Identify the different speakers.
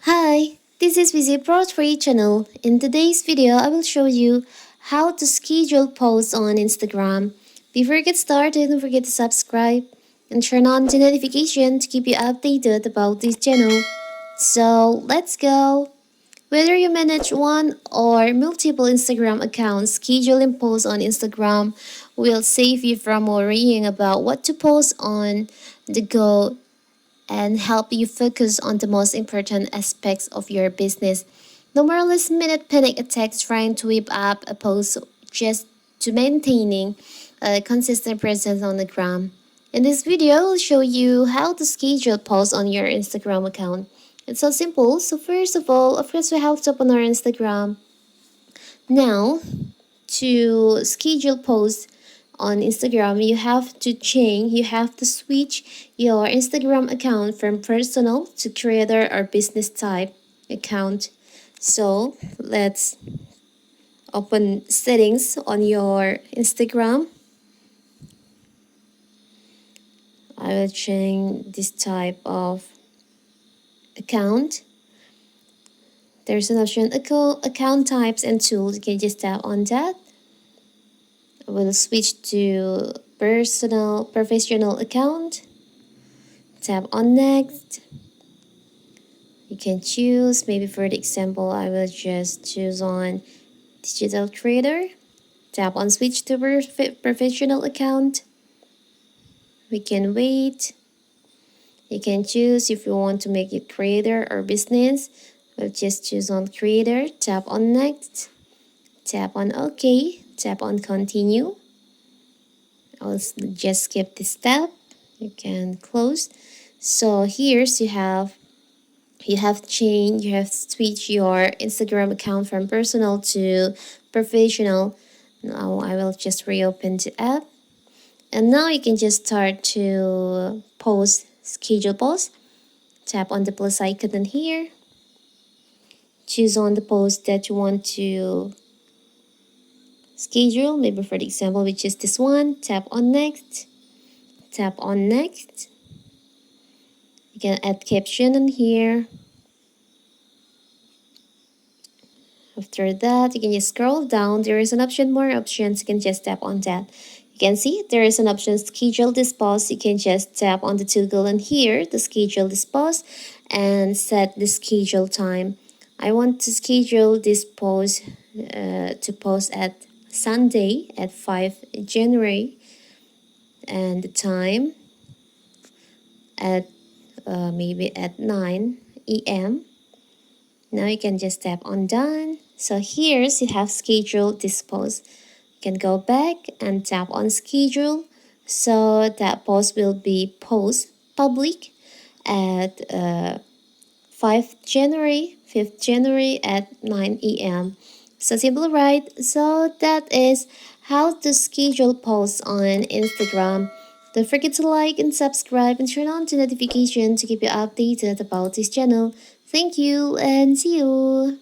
Speaker 1: Hi, this is Visit Pro 3 channel. In today's video, I will show you how to schedule posts on Instagram. Before you get started, don't forget to subscribe and turn on the notification to keep you updated about this channel. So let's go! Whether you manage one or multiple Instagram accounts, scheduling posts on Instagram will save you from worrying about what to post on the go and help you focus on the most important aspects of your business. No more last minute panic attacks trying to whip up a post just to maintaining a consistent presence on the gram. In this video, I'll show you how to schedule posts on your Instagram account. It's so simple. So first of all, of course, we have to open our Instagram. Now, to schedule posts on Instagram, you have to switch your Instagram account from personal to creator or business type account. So let's open settings on your Instagram. I will change this type of account. There's an option account types and tools. You can just tap on that. We'll switch to professional account. Tap on next. You can choose, maybe for the example, I will just choose on digital creator. Tap on switch to professional account. We can wait. You can choose if you want to make it creator or business. We'll just choose on creator. Tap on next. Tap on OK. Tap on continue. I'll just skip this step. You can close. So here's you have switched your Instagram account from personal to professional. Now I will just reopen the app. And now you can just start to schedule post. Tap on the plus icon in here. Choose on the post that you want to schedule, maybe for the example, which is this one. Tap on next. Tap on next. You can add caption in here. After that, you can just scroll down. There is an option, more options. You can just tap on that. You can see there is an option, schedule this post. You can just tap on the toggle in here to schedule this post and set the schedule time. I want to schedule this post to post at Sunday at 5 January, and the time at maybe at 9 a.m. Now you can just tap on done. So here's you have scheduled this post. You can go back and tap on schedule. So that post will be post public at 5th January at 9 a.m. So simple, right? So that is how to schedule posts on Instagram. Don't forget to like and subscribe and turn on the notification to keep you updated about this channel. Thank you and see you.